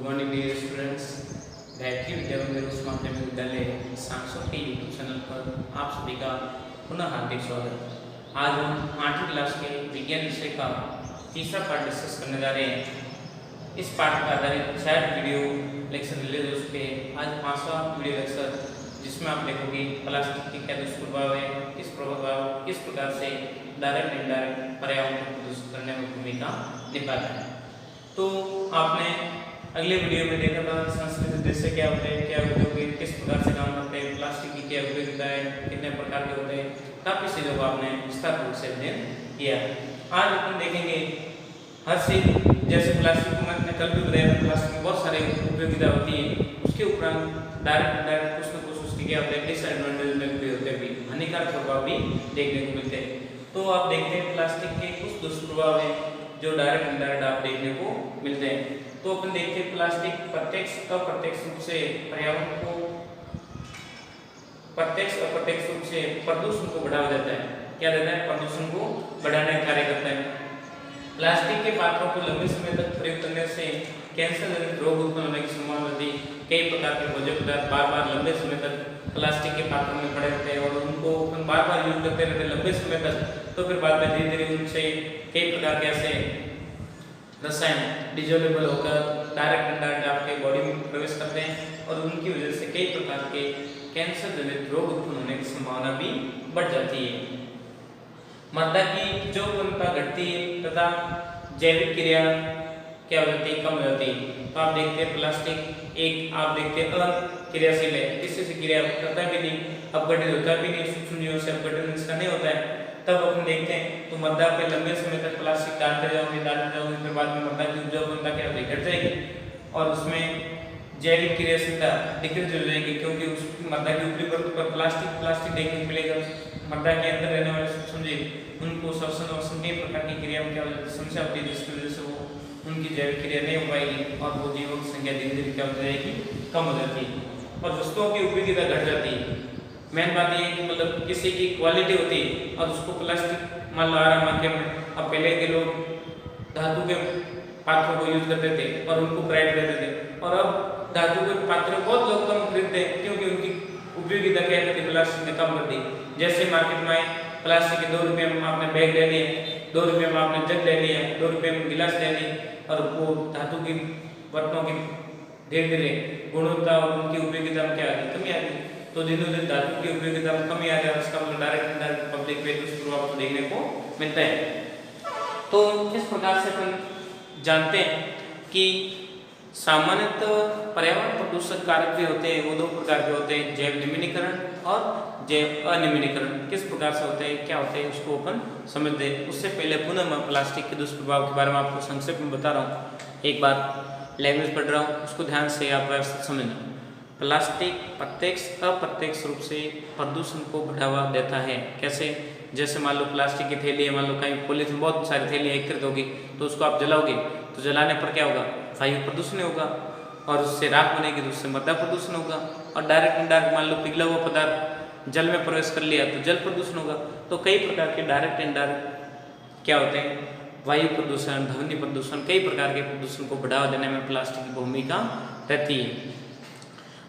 Morning dear students. Gayatri Vidya Mandir उच्च माध्यमिक विद्यालय सांसद के यूट्यूब चैनल पर आप सभी का पुनः हार्दिक स्वागत। आज हम 8वीं क्लास के विज्ञान विषय का तीसरा पार्ट डिस्कस करने जा रहे हैं। इस पार्ट पर आधारित 4 वीडियो लेक्चर रिलीज हो चुके हैं। आज 5वां वीडियो लेक्चर, जिसमें आप देखोगे प्लास्टिक के क्या दुष्प्रभाव है, किस प्रकार से डायरेक्ट इनडायरेक्ट पर्यावरण को प्रदूषित करने में भूमिका निभाता है। तो आपने अगले वीडियो में देखा था संस्कृत दृश्य क्या होते हैं, क्या उपयोग है, किस प्रकार से काम करते हैं, प्लास्टिक की क्या उपयोगिता है, कितने प्रकार के होते हैं, काफी चीजों को आपने विस्तार रूप से अध्ययन किया। आज अपन देखेंगे हर चीज, जैसे प्लास्टिक को मैंने कल भी बताया था, प्लास्टिक में बहुत सारे उपयोगिता होती है। उसके उपरांत डायरेक्ट इनडायरेक्ट कुछ न कुछ उसके क्या होते हैं, डिसएडवांटेज भी होते हैं, हानिकारक प्रभाव भी देखने को मिलते हैं। तो आप देखते हैं प्लास्टिक के कुछ दुष्प्रभाव है जो डायरेक्ट इनडायरेक्ट आप देखने को मिलते हैं। तो अपन देखते हैं प्लास्टिक प्रत्यक्ष अप्रत्यक्ष रूप से पर्यावरण को अप्रत्यक्ष रूप से प्रदूषण को बढ़ावा देता है। क्या देता है? प्रदूषण को बढ़ाने का कार्य करता है। प्लास्टिक के पात्रों को लंबे समय तक प्रयोग करने से कैंसर जनित रोग उत्पन्न होने की संभावना होती है। कई प्रकार के भोज्य पदार्थ बार-बार लंबे समय तक प्लास्टिक के पात्रों में पड़े रहते हैं और उनको अपन बार-बार यूज करते रहते हैं लंबे समय तक, तो फिर बाद में धीरे-धीरे उनसे कई प्रकार के ऐसे रसायन डिजोल्वेबल होकर डायरेक्ट इनडायरेक्ट आपके बॉडी में प्रवेश करते हैं और उनकी वजह से कई प्रकार के कैंसर जनित रोग उत्पन्न होने की संभावना भी बढ़ जाती है। मृदा की जो गुणवत्ता घटती है तथा जैविक क्रिया क्या हो जाती है, कम हो जाती है। तो आप देखते हैं प्लास्टिक एक आप देखते हैं अक्रियाशील है, किसी से क्रिया करता भी नहीं, अपघटित होता भी नहीं, सूक्ष्म जीवों से अपघटन इसका नहीं होता है। तब अपन देखते हैं तो मृदा पे लंबे समय तक प्लास्टिक डालते जाओगे, फिर बाद में मृदा की उपजाऊपना क्या होगी, घट जाएगी और उसमें जैविक क्रियाशीलता डिक्रीज हो जाएगी, क्योंकि उस मृदा की ऊपरी परत पर प्लास्टिक देखने को मिलेगा। मृदा के अंदर रहने वाले सूक्ष्म जीव उनको श्वसन कई प्रकार की क्रिया में क्या हो जाती है, समस्या होती है, जिसकी वजह से वो उनकी जैविक क्रिया नहीं हो पाएगी और वो जीवों की संख्या धीरे धीरे क्या हो जाएगी, कम हो जाती है और वस्तुओं की उपयोगिता घट जाती है। मेन बात ये है कि मतलब किसी की क्वालिटी होती है और उसको प्लास्टिक मान लो आ रहा मार्केट में। अब पहले के लोग धातु के पात्रों को यूज करते थे और उनको प्राइड देते थे, और अब धातु के पात्र बहुत लोग कम खरीदते हैं क्योंकि उनकी उपयोगिता क्या करती, प्लास्टिक ने कम कर दी। जैसे मार्केट में प्लास्टिक के 2 रुपये में आपने बैग ले लिए, 2 रुपये में आपने जग ले लिया, 2 रुपये में गिलास ले ली, और वो धातु की बर्तनों की धीरे धीरे गुणवत्ता और उनकी उपयोगिता में क्या आ गई, कमी आ गई। तो दिन दिन धातु की उपयोगिता में कमी आ जाए, उसका मतलब डायरेक्ट इनडायरेक्ट पब्लिक पे दुष्प्रभाव को देखने को मिलता है। तो इस प्रकार से अपन जानते हैं कि सामान्यतः पर्यावरण प्रदूषक कारक भी होते हैं, वो 2 प्रकार के होते हैं, जैव निम्नीकरण और जैव अनिम्नीकरण। किस प्रकार से होते हैं, क्या होते हैं, उसको अपन समझते हैं। उससे पहले पुनः मैं प्लास्टिक के दुष्प्रभाव के बारे में आपको संक्षेप में बता रहा हूँ। एक बार लैंग्वेज पढ़ रहा हूँ, उसको ध्यान से आप व्यवस्थित समझना। प्लास्टिक प्रत्यक्ष अप्रत्यक्ष रूप से प्रदूषण को बढ़ावा देता है। कैसे? जैसे मान लो प्लास्टिक की थैली है, मान लो कहीं पॉलीथीन बहुत सारी थैलियाँ एकत्रित होगी, तो उसको आप जलाओगे तो जलाने पर क्या होगा, वायु प्रदूषण होगा और उससे राख बनेगी तो उससे मृदा प्रदूषण होगा। और डायरेक्ट इनडायरेक्ट मान लो पिघला हुआ पदार्थ जल में प्रवेश कर लिया तो जल प्रदूषण होगा। तो कई प्रकार के डायरेक्ट इनडायरेक्ट क्या होते हैं, वायु प्रदूषण, ध्वनि प्रदूषण, कई प्रकार के प्रदूषण को बढ़ावा देने में प्लास्टिक की भूमिका रहती है।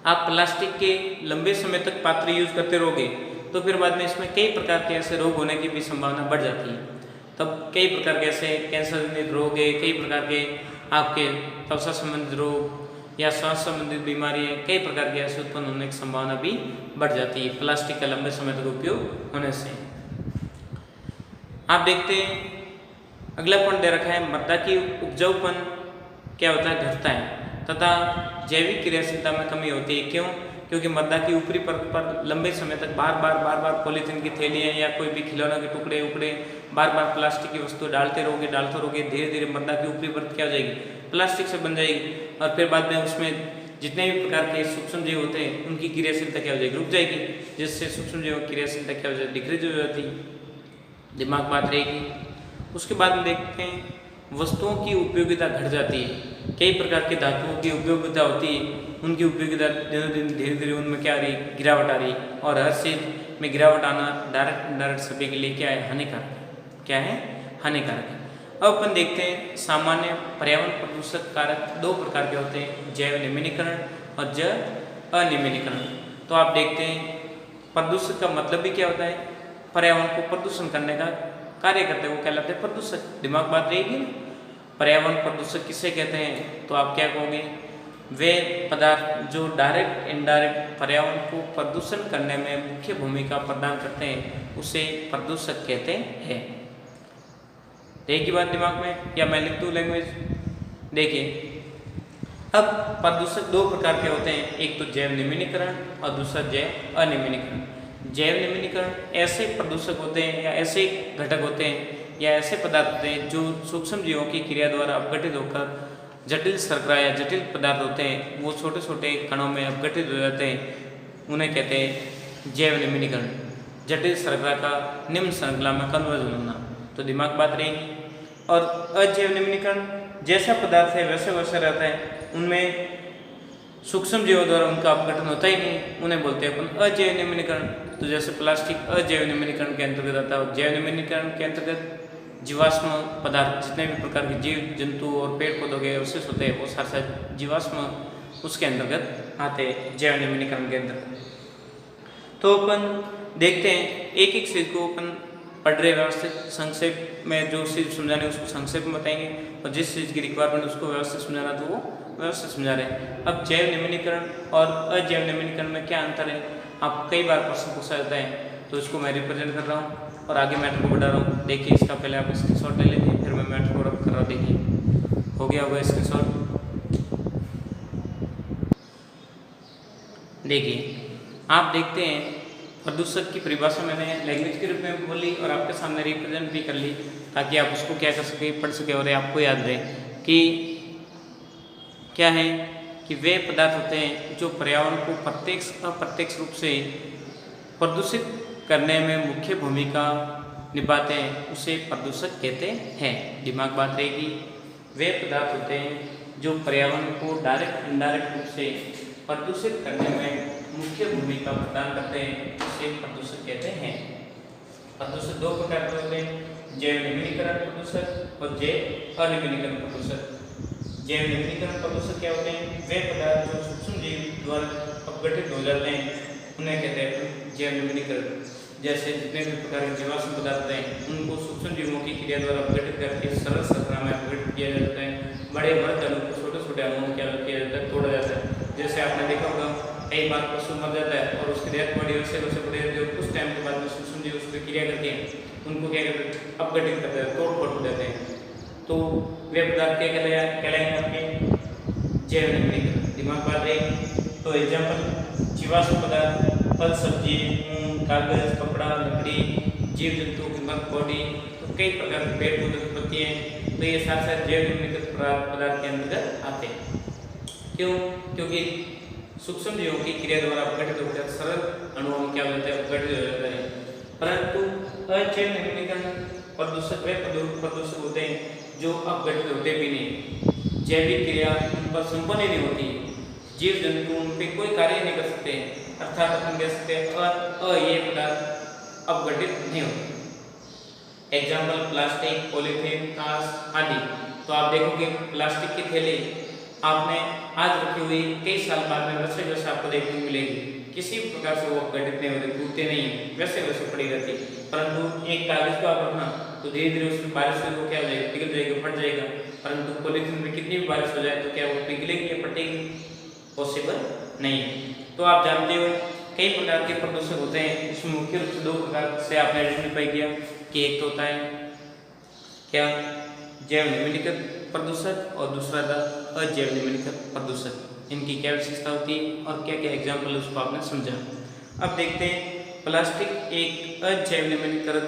आप प्लास्टिक के लंबे समय तक पात्र यूज करते रहोगे तो फिर बाद में इसमें कई प्रकार के ऐसे रोग होने की भी संभावना बढ़ जाती है। तब कई प्रकार के ऐसे कैंसर जनित रोग है, कई प्रकार के आपके त्वचा संबंधित रोग या श्वास संबंधित बीमारियाँ, कई प्रकार के ऐसे उत्पन्न होने की संभावना भी बढ़ जाती है प्लास्टिक का लंबे समय तक उपयोग होने से। आप देखते हैं अगला पॉइंट दे रखा है, मृदा की उपजाऊपन क्या होता है, घटता है तथा जैविक क्रियाशीलता में कमी होती है। क्यों? क्योंकि मृदा की ऊपरी परत पर लंबे समय तक बार बार पॉलीथीन की थैलियाँ या कोई भी खिलौनों के टुकड़े बार प्लास्टिक की वस्तु डालते रहोगे, धीरे धीरे मृदा की ऊपरी परत क्या हो जाएगी, प्लास्टिक से बन जाएगी और फिर बाद में उसमें जितने भी प्रकार के सूक्ष्म जीव होते हैं उनकी क्रियाशीलता क्या हो जाएगी, रुक जाएगी, जिससे सूक्ष्म जीवों की क्रियाशीलता क्या हो जाएगी, डिक्रीज हो जाती, दिमाग बात रहेगी। उसके बाद में देखते हैं वस्तुओं की उपयोगिता घट जाती है। कई प्रकार की धातुओं की उपयोगिता होती है, उनकी उपयोगिता दिनों दिन धीरे धीरे उनमें क्या आ रही है, गिरावट आ रही है। और हर चीज में गिरावट आना डायरेक्ट इनडायरेक्ट सभी के लिए क्या है, हानिकारक है। क्या है? हानिकारक है। अब अपन देखते हैं सामान्य पर्यावरण प्रदूषक कारक दो प्रकार के होते हैं, जैव निम्नीकरण और जैव अनिम्नीकरण। तो आप देखते हैं प्रदूषक का मतलब भी क्या होता है, पर्यावरण को प्रदूषण करने का कार्य करते हैं, वो कहलाते हैं प्रदूषक। दिमाग बात रहेगी ना, पर्यावरण प्रदूषक किसे कहते हैं, तो आप क्या कहोगे, वे पदार्थ जो डायरेक्ट इनडायरेक्ट पर्यावरण को प्रदूषण करने में मुख्य भूमिका प्रदान करते हैं उसे प्रदूषक कहते हैं। एक ही बात दिमाग में, या मैं लिख दूं लैंग्वेज। देखिए अब प्रदूषक दो प्रकार के होते हैं, एक तो जैव निम्नीकरण और दूसरा जैव अनिम्नीकरण। जैव निम्नीकरण ऐसे प्रदूषक होते हैं या ऐसे घटक होते हैं या ऐसे पदार्थ होते हैं जो सूक्ष्म जीवों की क्रिया द्वारा अपघटित होकर जटिल शर्करा या जटिल पदार्थ होते हैं, वो छोटे छोटे कणों में अपघटित हो जाते हैं, उन्हें कहते हैं जैव निम्नीकरण। जटिल शर्करा का निम्न श्रृंखला में कन्वर्जन होना, तो दिमाग बात रहेगी। और अजैव निम्नीकरण जैसा पदार्थ है वैसे वैसे रहता है, उनमें सूक्ष्म जीवों द्वारा उनका अपघटन होता ही नहीं, उन्हें बोलते हैं अपन अजैव निम्नीकरण। तो जैसे प्लास्टिक अजैव निम्नीकरण के अंतर्गत आता है। जैव निम्नीकरण के अंतर्गत जीवाश्म पदार्थ, जितने भी प्रकार के जीव जंतु और पेड़ पौधों के अवशेष होते हैं वो साथ साथ जीवाश्म उसके अंतर्गत आते हैं, जैव निम्नीकरण के अंतर्गत। तो अपन देखते हैं एक एक चीज को अपन पढ़ रहे व्यवस्थित संक्षेप में, जो चीज समझाने उसको संक्षेप में बताएंगे और जिस चीज की रिक्वायरमेंट उसको व्यवस्थित समझाना तो वो व्यवस्थित समझा रहे हैं। अब जैव निम्नीकरण और अजैव निम्नीकरण में क्या अंतर है, आप कई बार प्रश्न पूछा जाता है, तो इसको मैं रिप्रेजेंट कर रहा हूँ और आगे मैटर को बढ़ा रहा हूँ। देखिए इसका पहले आप स्क्रीनशॉट ले लेते हैं, फिर मैं मैटर को रख कर रहा हूँ। देखिए हो गया होगा स्क्रीनशॉट। देखिए आप देखते हैं प्रदूषक की परिभाषा मैंने लैंग्वेज के रूप में बोली और आपके सामने रिप्रेजेंट भी कर ली, ताकि आप उसको क्या कर सके, पढ़ सके और आपको याद रहे कि क्या है कि वे पदार्थ होते हैं जो पर्यावरण को प्रत्यक्ष अप्रत्यक्ष रूप से प्रदूषित करने में मुख्य भूमिका निभाते हैं, उसे प्रदूषक कहते हैं। दिमाग बात रहेगी, वे पदार्थ होते हैं जो पर्यावरण को डायरेक्ट इनडायरेक्ट रूप से प्रदूषित करने में मुख्य भूमिका प्रदान करते हैं, उसे प्रदूषक कहते हैं। प्रदूषक दो प्रकार के होते हैं, जैव निम्नीकरण प्रदूषक और जैव अनिम्नीकरण प्रदूषक। जैव निम्नीकरण प्रदूषक क्या होते हैं, वे पदार्थ जो सूक्ष्म जीव द्वारा अपघटित हो जाते हैं उन्हें कहते हैं जैव निम्नीकरण। जैसे जितने भी प्रकार के जीवाश्म पदार्थ हैं उनको सूक्ष्म जीवों की क्रिया द्वारा अपघटित करके सरल शर्करा में अपघटित किया जाता है, बड़े बड़े अणु को छोटे छोटे अणुओं में क्या किया जाता है, तोड़ा जाता है। जैसे आपने देखा होगा कई बार पशु मर जाता है और उसकी डेथ बॉडी वैसे वैसे पड़े रहते हैं, कुछ टाइम के बाद में सूक्ष्म जीव उस पर क्रिया करके उनको क्या करते हैं, अपघटित करते हैं, तोड़ फोड़ देते हैं। तो वे पदार्थ क्या कहलाएंगे आपके जैव निम्नीकरण। दिमाग बात रहेगी। तो एग्जाम्पल जीवाश्म पदार्थ, फल सब्जी, कागज, कपड़ा, लकड़ी, जीव जंतु की मर्द बॉडी, तो कई प्रकार के पेड़ पौधे की पत्तियां, तो ये साथ साथ जैव निम्नीकृत पदार्थ के अंतर्गत आते हैं। क्यों? क्योंकि सूक्ष्म जीवों की क्रिया द्वारा अपघटित होकर सरल अणुओं में क्या होता है, अपघटित हो जाता है। परंतु अजैव निम्नीकरण प्रदूषक वे प्रदूषक होते हैं जो अपघटित होते भी नहीं, जैविक क्रिया उन पर संपन्न ही नहीं होती, जीव जंतु उन पर कोई कार्य नहीं कर सकते, अर्थात अपन कह सकते हैं ये पदार्थ अपघटित नहीं होते। एग्जाम्पल प्लास्टिक, पॉलीथीन, कांच आदि। तो आप देखोगे प्लास्टिक की थैली आपने आज रखी हुई कई साल बाद में वैसे वैसे आपको देखने को मिलेगी, किसी प्रकार से वो अपघटित नहीं होते, टूटते नहीं, वैसे वैसे पड़ी रहती। परंतु एक कागज को आप रखना तो धीरे धीरे उसमें बारिश से वो क्या हो जाएगा, पिघल जाएगा, फट जाएगा। परंतु पॉलीथीन में कितनी भी बारिश हो जाए तो क्या वो पिघलेगी या फटेगी? पॉसिबल नहीं है। तो आप जानते हो कई प्रकार के प्रदूषक होते हैं, इसमें मुख्य रूप से दो प्रकार से आपने आइडेंटिफाई किया कि एक तो होता है क्या, जैव निम्नीकृत प्रदूषक और दूसरा था अजैव निम्नीकृत प्रदूषक। इनकी क्या विशेषता होती है और क्या क्या एग्जाम्पल उसको आपने समझा। अब देखते हैं प्लास्टिक एक अजैव निम्नीकृत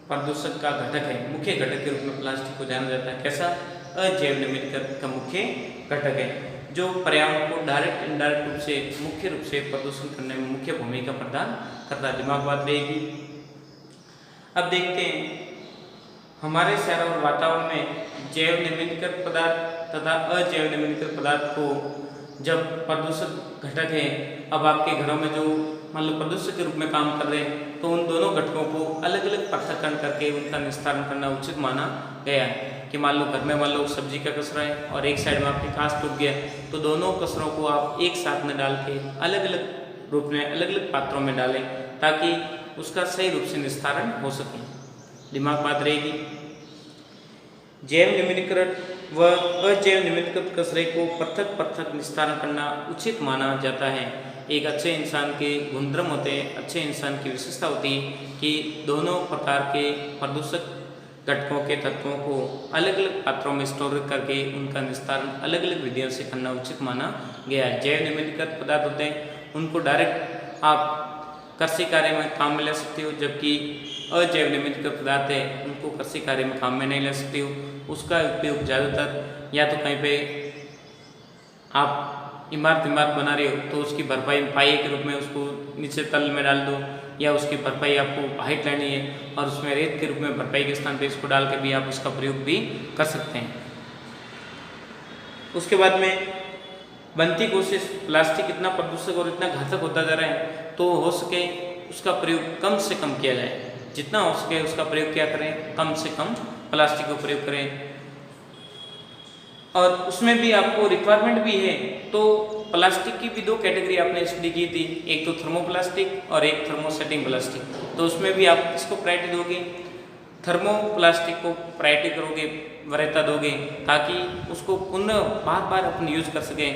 प्रदूषक का घटक है, मुख्य घटक के रूप में प्लास्टिक को जाना जाता है। कैसा? अजैव निम्नीकृत का मुख्य घटक है जो पर्यावरण को डायरेक्ट इनडायरेक्ट रूप से मुख्य रूप से प्रदूषण करने में मुख्य भूमिका प्रदान करता है। दिमाग बात रहेगी। अब देखते हैं हमारे शहर और वातावरण में जैव निम्नीकृत पदार्थ तथा अजैव निम्नीकृत पदार्थ को जब प्रदूषक घटक है, अब आपके घरों में जो मान लो प्रदूषक के रूप में काम कर रहे हैं तो उन दोनों घटकों को अलग अलग पृथक्करण करके उनका निस्तारण करना उचित माना गया है। कि मान लो घर में मान लो सब्जी का कचरा है और एक साइड में आपके कांच टूट गया, तो दोनों कचरों को आप एक साथ में डाल के अलग अलग रूप में अलग अलग पात्रों में डालें ताकि उसका सही रूप से निस्तारण हो सके। दिमाग बात रहेगी। जैव निम्नीकृत व अजैव निम्नीकृत कचरे को पृथक पृथक निस्तारण करना उचित माना जाता है। एक अच्छे इंसान के गुणधर्म होते हैं, अच्छे इंसान की विशेषता होती है कि दोनों प्रकार के प्रदूषक घटकों के तत्वों को अलग अलग पात्रों में स्टोर करके उनका निस्तारण अलग अलग विधियों से करना उचित माना गया है। जैव निम्नीकृत पदार्थ होते हैं उनको डायरेक्ट आप कृषि कार्य में काम में ले सकते हो, जबकि अजैव निम्नीकृत पदार्थ है उनको कृषि कार्य में काम में नहीं ले सकते हो। उसका उपयोग ज़्यादातर या तो कहीं पे आप इमारत बना रहे हो तो उसकी भरपाई पाई के रूप में उसको नीचे तल में डाल दो, या उसकी भरपाई आपको हाइट लेनी है और उसमें रेत के रूप में भरपाई के स्थान पे इसको डाल के भी आप उसका प्रयोग भी कर सकते हैं। उसके बाद में बनती कोशिश, प्लास्टिक इतना प्रदूषक और इतना घातक होता जा रहा है तो हो सके उसका प्रयोग कम से कम किया जाए। जितना हो सके उसका प्रयोग क्या करें, कम से कम प्लास्टिक का प्रयोग करें। और उसमें भी आपको रिक्वायरमेंट भी है, तो प्लास्टिक की भी दो कैटेगरी आपने स्टडी की थी, एक तो थर्मोप्लास्टिक और एक थर्मोसेटिंग प्लास्टिक। तो उसमें भी आप किसको प्रायोरिटी दोगे, थर्मोप्लास्टिक को प्रायोरिटी करोगे, वरीयता दोगे ताकि उसको पुनः बार बार अपन यूज कर सकें।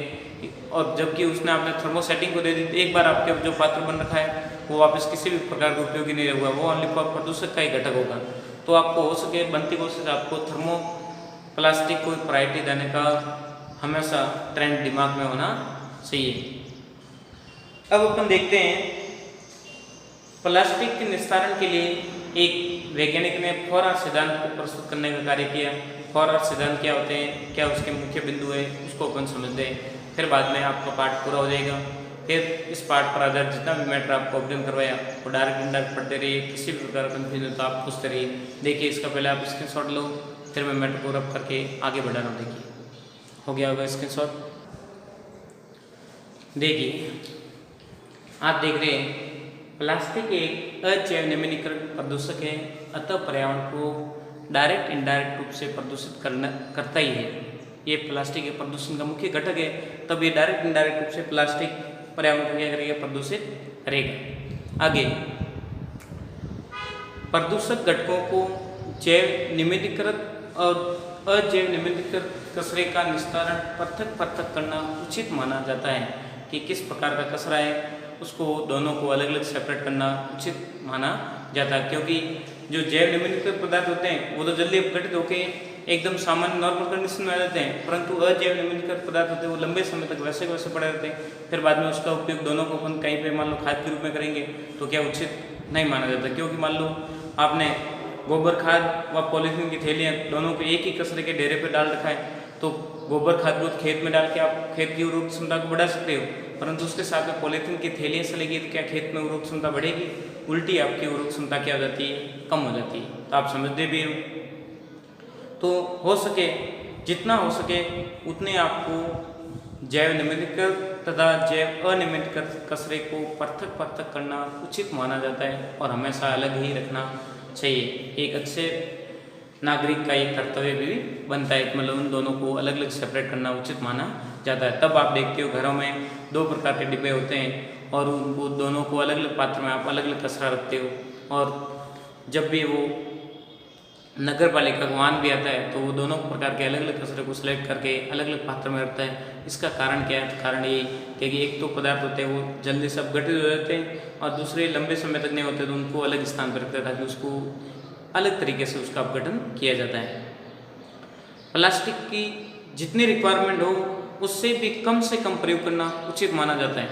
और जबकि उसने आपने थर्मोसेटिंग को दे दी, एक बार आपके जो पात्र बन रखा है वो वापस किसी भी प्रकार का उपयोगी नहीं होगा, वो ओनली फॉर प्रदूषक का ही घटक होगा। तो आपको हो सके बनती कोशिश आपको थर्मोप्लास्टिक को प्रायोरिटी देने का हमेशा ट्रेंड दिमाग में होना चाहिए। अब अपन देखते हैं प्लास्टिक के निस्तारण के लिए एक वैज्ञानिक ने 4 R सिद्धांत को प्रस्तुत करने का कार्य किया। 4 R सिद्धांत क्या होते हैं, क्या उसके मुख्य बिंदु है, उसको अपन समझते हैं। फिर बाद में आपका पाठ पूरा हो जाएगा। फिर इस पाठ पर आधारित जितना भी मैटर आपको ऑब्जर्व करवाया वो डायरेक्ट इनडायरेक्ट पढ़ते रहिए। किसी भी प्रकार का कंफ्यूजन हो तो आप पूछते रहिए। देखिए इसका पहले आप स्क्रीनशॉट लो, फिर मैं मैटर पूरा करके आगे बढ़ा रहा हूँ। देखिए हो गया होगा स्क्रीनशॉट। देखिए आप देख रहे हैं प्लास्टिक एक अजैव निम्नीकृत प्रदूषक है, अतः पर्यावरण को डायरेक्ट इनडायरेक्ट रूप से प्रदूषित करता ही है। ये प्लास्टिक के प्रदूषण का मुख्य घटक है, तब ये डायरेक्ट इनडायरेक्ट रूप से प्लास्टिक पर्यावरण को क्या करेगा, प्रदूषित करेगा। आगे प्रदूषक घटकों को जैव निम्नीकृत और अजैव निम्नीकृत कचरे का निस्तारण पृथक पृथक करना उचित माना जाता है। कि किस प्रकार का कचरा है उसको दोनों को अलग अलग सेपरेट करना उचित माना जाता है, क्योंकि जो जैव निम्नीकृत पदार्थ होते हैं वो तो जल्दी अपघटित होकर एकदम सामान्य नॉर्मल कंडीशन में आ जाते हैं, परंतु अजैव निम्नीकृत पदार्थ होते हैं वो लंबे समय तक वैसे के वैसे पड़े रहते हैं। फिर बाद में उसका उपयोग दोनों को अपन कहीं पे मान लो खाद के रूप में करेंगे तो क्या उचित नहीं माना जाता, क्योंकि मान लो आपने गोबर खाद व पॉलीथीन की थैलियाँ दोनों को एक ही कचरे के ढेरे पर डाल रखा है, तो गोबर खाद को खेत में डाल के आप खेत की उर्वरक क्षमता को बढ़ा सकते हो, परंतु उसके साथ में पॉलीथीन की थैलियाँ चलेगी तो क्या खेत में उर्वरक क्षमता बढ़ेगी, उल्टी आपकी उर्वरक क्षमता क्या हो जाती है, कम हो जाती है। तो आप समझते भी हो। तो हो सके जितना हो सके उतने आपको जैव निम्नीकृत तथा जैव अनिम्नीकृत कचरे को पृथक पृथक करना उचित माना जाता है और हमेशा अलग ही रखना चाहिए। एक अच्छे नागरिक का एक कर्तव्य भी बनता है, मतलब उन दोनों को अलग अलग सेपरेट करना उचित माना जाता है। तब आप देखते हो घरों में 2 प्रकार के डिब्बे होते हैं और उनको दोनों को अलग अलग पात्र में आप अलग अलग कचरा रखते हो, और जब भी वो नगर पालिका का वाहन भी आता है तो वो दोनों प्रकार के अलग अलग कचरे को सिलेक्ट करके अलग अलग पात्र में रखता है। इसका कारण क्या है, तो कारण ये कि एक तो पदार्थ होते हैं वो जल्दी से अपघटित हो जाते हैं और दूसरे लंबे समय तक नहीं होते तो उनको अलग स्थान पर रखते हैं ताकि उसको अलग तरीके से उसका अपघटन किया जाता है। प्लास्टिक की जितनी रिक्वायरमेंट हो उससे भी कम से कम प्रयोग करना उचित माना जाता है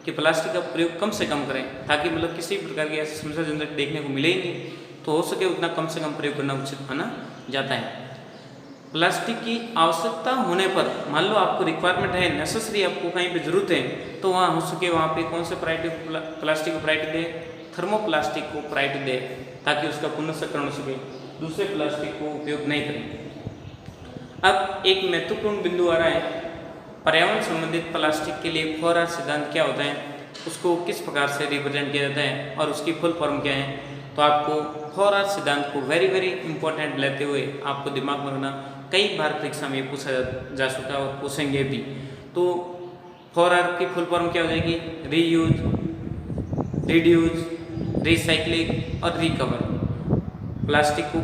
कि प्लास्टिक का प्रयोग कम से कम करें ताकि मतलब किसी प्रकार की ऐसी समस्या जिंदगी देखने को मिले ही नहीं, तो हो सके उतना कम से कम प्रयोग करना उचित माना जाता है। प्लास्टिक की आवश्यकता होने पर मान लो आपको रिक्वायरमेंट है, नेसेसरी आपको कहीं पे जरूरत है, तो वहाँ हो सके वहाँ पे कौन से प्लास्टिक को प्रायोरिटी दे, थर्मोप्लास्टिक को प्रायोरिटी दे ताकि उसका पुनर्चक्रण हो सके, दूसरे प्लास्टिक को उपयोग नहीं करें। अब एक महत्वपूर्ण बिंदु आ रहा है, पर्यावरण संबंधित प्लास्टिक के लिए 4R सिद्धांत क्या होता है। उसको किस प्रकार से रिप्रेजेंट किया जाता है और उसकी फुल फॉर्म क्या है। तो आपको 4R सिद्धांत को वेरी वेरी इंपॉर्टेंट लेते हुए आपको दिमाग में रखना, कई बार परीक्षा में पूछा जा चुका है और पूछेंगे भी। तो 4R की फुल फॉर्म क्या हो जाएगी, रीयूज, रिड्यूज, रिसाइक्लिंग और रिकवर। प्लास्टिक को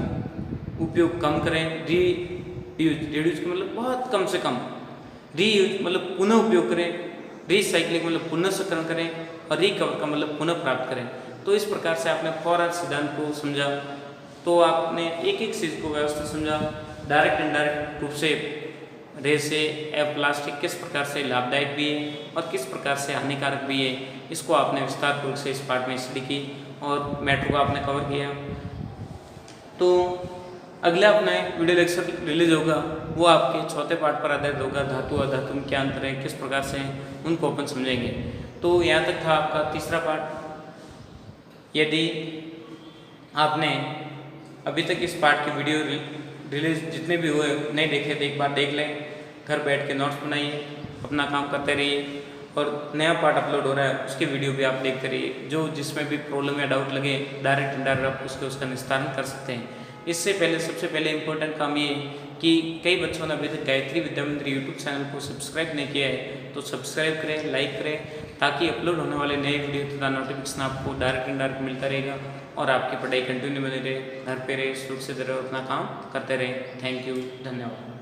उपयोग कम करें, रिड्यूज का मतलब बहुत कम से कम, रीयूज मतलब पुनः उपयोग करें, रिसाइक्लिंग मतलब पुनःचक्रण करें और रिकवर का मतलब पुनः प्राप्त करें। तो इस प्रकार से आपने 4R सिद्धांत को समझा, तो आपने एक एक चीज़ को व्यवस्थित समझा, डायरेक्ट इनडायरेक्ट रूप से रेसे प्लास्टिक किस प्रकार से लाभदायक भी है और किस प्रकार से हानिकारक भी है, इसको आपने विस्तार पूर्वक से इस पार्ट में स्टडी की और मैटर को आपने कवर किया। तो अगला अपना वीडियो लेक्चर रिलीज होगा, वो आपके चौथे पार्ट पर आधारित होगा, धातु और धातु में क्या अंतर है, किस प्रकार से उनको अपन समझेंगे। तो यहाँ तक था आपका तीसरा पार्ट। यदि आपने अभी तक इस पार्ट की वीडियो रिलीज जितने भी हुए नहीं देखे तो एक बार देख लें, घर बैठ के नोट्स बनाइए, अपना काम करते रहिए और नया पार्ट अपलोड हो रहा है उसकी वीडियो भी आप देखते रहिए। जो जिसमें भी प्रॉब्लम या डाउट लगे डायरेक्ट इनडायरेक्ट आप उसका निस्तारण कर सकते हैं। इससे पहले सबसे पहले इम्पोर्टेंट काम ये है कि कई बच्चों ने अभी तक गायत्री विद्या मंदिर यूट्यूब चैनल को सब्सक्राइब नहीं किया है, तो सब्सक्राइब करें, लाइक करें, ताकि अपलोड होने वाले नए वीडियो तथा नोटिफिकेशन आपको डायरेक्ट इनडायरेक्ट मिलता रहेगा और आपकी पढ़ाई कंटिन्यू बनी रहे, घर पे रहे, सुरक्षित रहे, अपना काम करते रहें। थैंक यू, धन्यवाद।